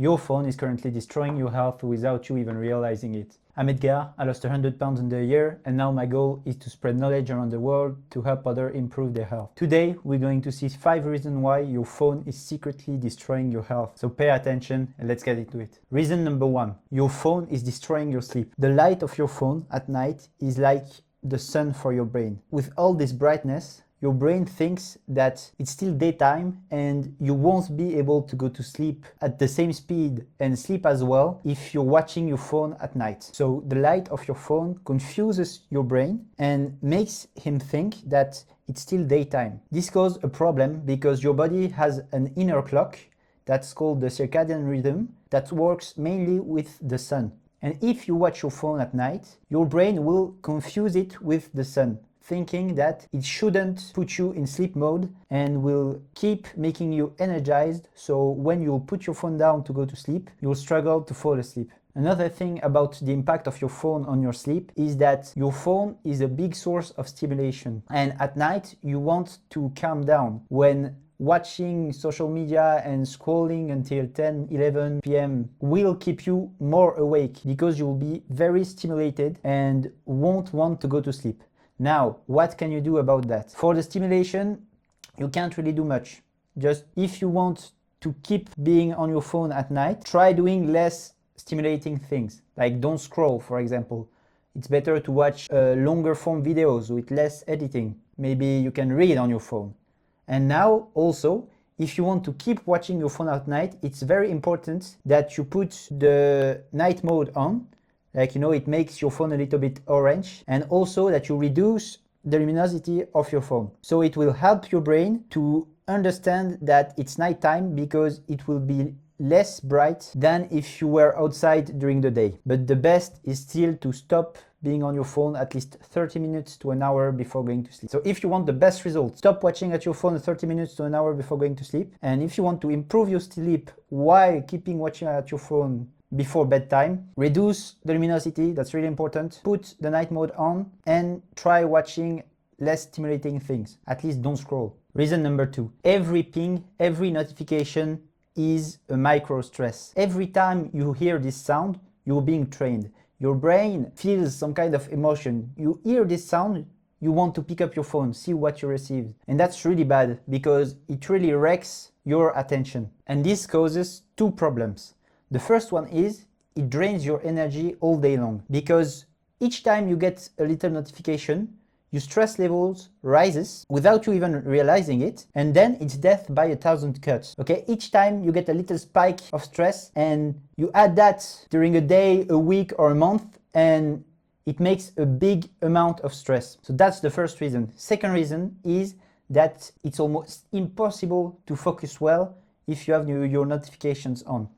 Your phone is currently destroying your health without you even realizing it. I'm Edgar, I lost 100 pounds in a year, and now my goal is to spread knowledge around the world to help others improve their health. Today, we're going to see 5 reasons why your phone is secretly destroying your health. So pay attention and let's get into it. Reason number 1, your phone is destroying your sleep. The light of your phone at night is like the sun for your brain. With all this brightness, your brain thinks that it's still daytime and you won't be able to go to sleep at the same speed and sleep as well if you're watching your phone at night. So the light of your phone confuses your brain and makes him think that it's still daytime. This causes a problem because your body has an inner clock that's called the circadian rhythm that works mainly with the sun. And if you watch your phone at night, your brain will confuse it with the sun, thinking that it shouldn't put you in sleep mode and will keep making you energized, so when you put your phone down to go to sleep, you'll struggle to fall asleep. Another thing about the impact of your phone on your sleep is that your phone is a big source of stimulation, and at night you want to calm down. When watching social media and scrolling until 10-11 p.m. will keep you more awake because you'll be very stimulated and won't want to go to sleep. Now, what can you do about that? For the stimulation, you can't really do much. Just if you want to keep being on your phone at night, try doing less stimulating things. Like don't scroll, for example. It's better to watch longer form videos with less editing. Maybe you can read on your phone. And now also, if you want to keep watching your phone at night, it's very important that you put the night mode on. Like, it makes your phone a little bit orange, and also that you reduce the luminosity of your phone. So it will help your brain to understand that it's nighttime because it will be less bright than if you were outside during the day. But the best is still to stop being on your phone at least 30 minutes to an hour before going to sleep. So if you want the best results, stop watching at your phone 30 minutes to an hour before going to sleep. And if you want to improve your sleep while keeping watching at your phone before bedtime, reduce the luminosity, that's really important. Put the night mode on and try watching less stimulating things. At least don't scroll. Reason number 2, every ping, every notification is a micro stress. Every time you hear this sound, you're being trained. Your brain feels some kind of emotion. You hear this sound, you want to pick up your phone, see what you received. And that's really bad because it really wrecks your attention. And this causes 2 problems. The first one is it drains your energy all day long because each time you get a little notification, your stress levels rises without you even realizing it, and then it's death by 1,000 cuts. Okay, each time you get a little spike of stress and you add that during a day, a week or a month, and it makes a big amount of stress. So that's the first reason. Second reason is that it's almost impossible to focus well if you have your notifications on.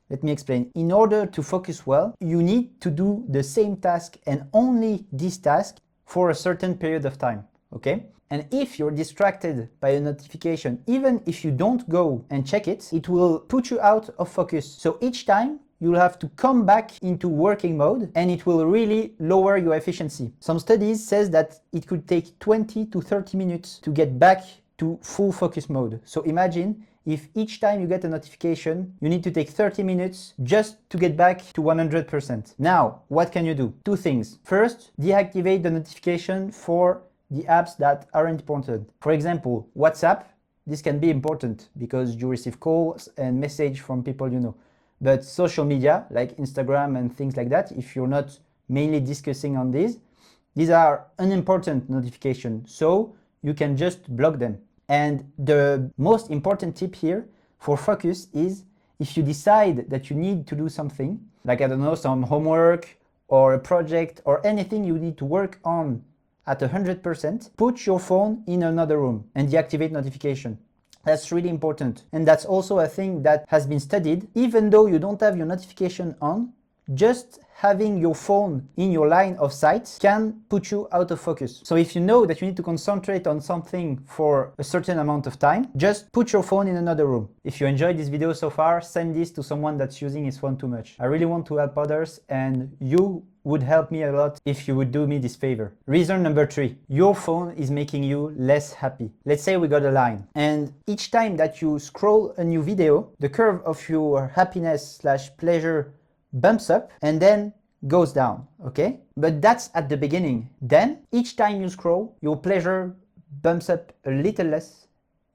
Let me explain. In order to focus well, you need to do the same task and only this task for a certain period of time, okay? And if you're distracted by a notification, even if you don't go and check it, it will put you out of focus. So each time you'll have to come back into working mode and it will really lower your efficiency. Some studies says that it could take 20 to 30 minutes to get back to full focus mode. So imagine if each time you get a notification, you need to take 30 minutes just to get back to 100%. Now, what can you do? 2 things. First, deactivate the notification for the apps that aren't important. For example, WhatsApp, this can be important because you receive calls and messages from people you know. But social media, like Instagram and things like that, if you're not mainly discussing on these are unimportant notifications, so you can just block them. And the most important tip here for focus is if you decide that you need to do something, like, I don't know, some homework or a project or anything you need to work on at 100%, put your phone in another room and deactivate notification. That's really important. And that's also a thing that has been studied. Even though you don't have your notification on, just having your phone in your line of sight can put you out of focus. So if you know that you need to concentrate on something for a certain amount of time, just put your phone in another room. If you enjoyed this video so far, send this to someone that's using his phone too much. I really want to help others, and you would help me a lot if you would do me this favor. Reason number 3, your phone is making you less happy. Let's say we got a line, and each time that you scroll a new video, the curve of your happiness / pleasure bumps up and then goes down, okay? But that's at the beginning. Then each time you scroll, your pleasure bumps up a little less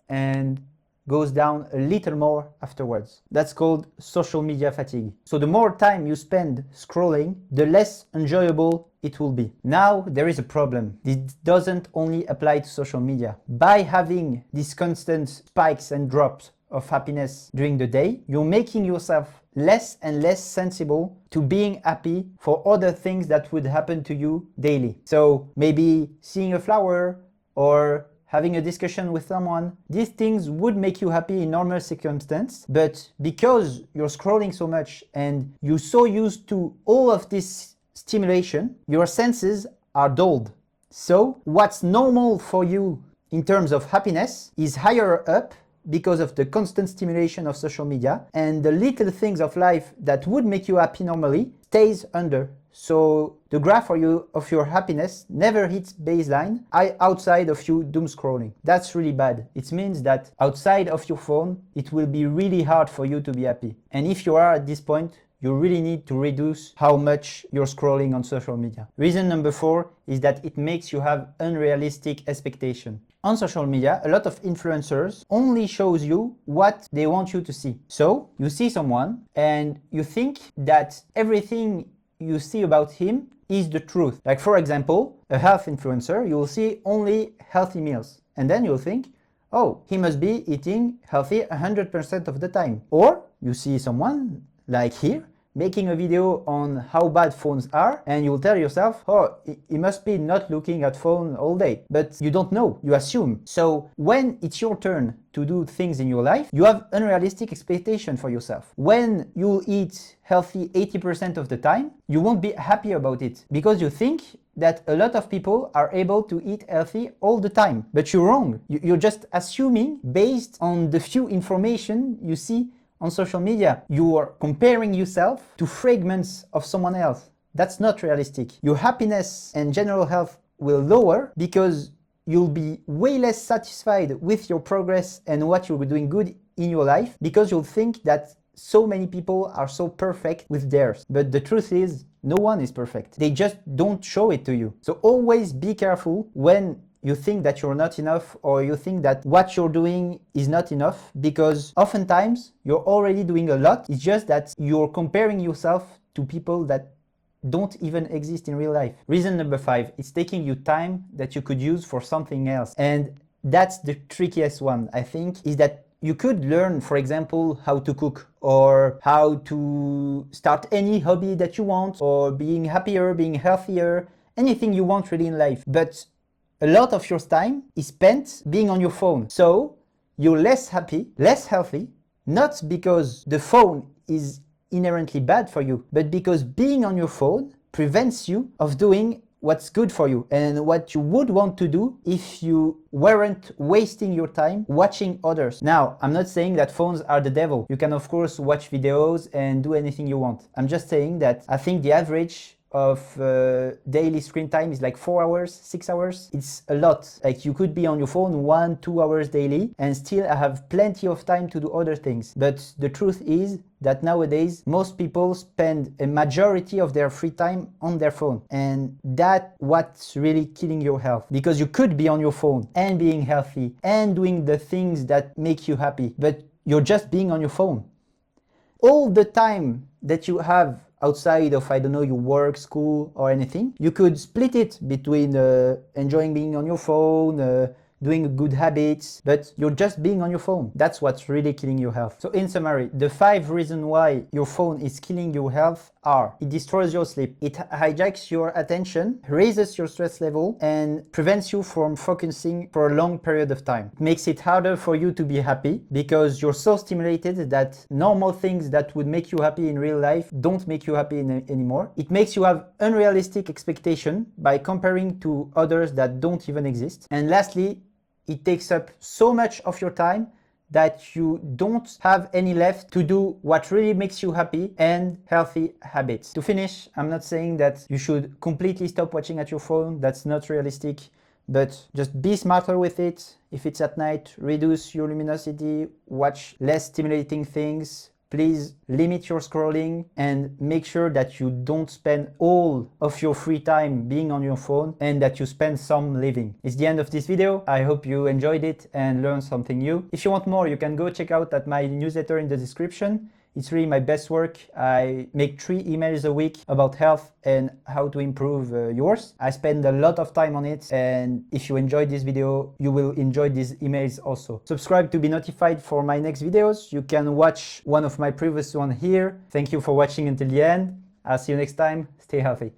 and goes down a little more afterwards. That's called social media fatigue. So the more time you spend scrolling, the less enjoyable it will be. Now there is a problem. This doesn't only apply to social media. By having these constant spikes and drops of happiness during the day, you're making yourself less and less sensible to being happy for other things that would happen to you daily. So maybe seeing a flower or having a discussion with someone. These things would make you happy in normal circumstances, but because you're scrolling so much and you're so used to all of this stimulation, your senses are dulled. So what's normal for you in terms of happiness is higher up because of the constant stimulation of social media, and the little things of life that would make you happy normally stays under. So the graph of your happiness never hits baseline outside of you doom scrolling. That's really bad. It means that outside of your phone, it will be really hard for you to be happy. And if you are at this point, you really need to reduce how much you're scrolling on social media. Reason number 4 is that it makes you have unrealistic expectation. On social media, a lot of influencers only shows you what they want you to see. So you see someone and you think that everything you see about him is the truth. Like for example, a health influencer, you will see only healthy meals. And then you'll think, oh, he must be eating healthy 100% of the time. Or you see someone like here, making a video on how bad phones are, and you'll tell yourself, oh, he must be not looking at phone all day. But you don't know, you assume. So when it's your turn to do things in your life, you have unrealistic expectation for yourself. When you eat healthy 80% of the time, you won't be happy about it because you think that a lot of people are able to eat healthy all the time. But you're wrong. You're just assuming based on the few information you see on social media. You are comparing yourself to fragments of someone else. That's not realistic. Your happiness and general health will lower because you'll be way less satisfied with your progress and what you're doing good in your life because you'll think that so many people are so perfect with theirs. But the truth is, no one is perfect. They just don't show it to you. So always be careful when you think that you're not enough or you think that what you're doing is not enough, because oftentimes you're already doing a lot. It's just that you're comparing yourself to people that don't even exist in real life. Reason number 5, it's taking you time that you could use for something else. And that's the trickiest one, I think, is that you could learn, for example, how to cook or how to start any hobby that you want, or being happier, being healthier, anything you want really in life. But a lot of your time is spent being on your phone. So you're less happy, less healthy, not because the phone is inherently bad for you, but because being on your phone prevents you of doing what's good for you and what you would want to do if you weren't wasting your time watching others. Now, I'm not saying that phones are the devil. You can of course watch videos and do anything you want. I'm just saying that I think the average of daily screen time is like 4 hours, 6 hours. It's a lot. Like you could be on your phone 1-2 hours daily and still have plenty of time to do other things. But the truth is that nowadays most people spend a majority of their free time on their phone, and that's what's really killing your health, because you could be on your phone and being healthy and doing the things that make you happy, but you're just being on your phone. All the time that you have outside of, I don't know, your work, school, or anything, you could split it between enjoying being on your phone, doing good habits, but you're just being on your phone. That's what's really killing your health. So in summary, the 5 reasons why your phone is killing your health are: it destroys your sleep, it hijacks your attention, raises your stress level, and prevents you from focusing for a long period of time. It makes it harder for you to be happy because you're so stimulated that normal things that would make you happy in real life don't make you happy anymore. It makes you have unrealistic expectation by comparing to others that don't even exist. And lastly, it takes up so much of your time that you don't have any left to do what really makes you happy and healthy habits. To finish, I'm not saying that you should completely stop watching at your phone. That's not realistic. But just be smarter with it. If it's at night, reduce your luminosity, watch less stimulating things. Please limit your scrolling and make sure that you don't spend all of your free time being on your phone and that you spend some living. It's the end of this video. I hope you enjoyed it and learned something new. If you want more, you can go check out my newsletter in the description. It's really my best work. I make 3 emails a week about health and how to improve yours. I spend a lot of time on it, and if you enjoyed this video, you will enjoy these emails also. Subscribe to be notified for my next videos. You can watch one of my previous ones here. Thank you for watching until the end. I'll see you next time. Stay healthy.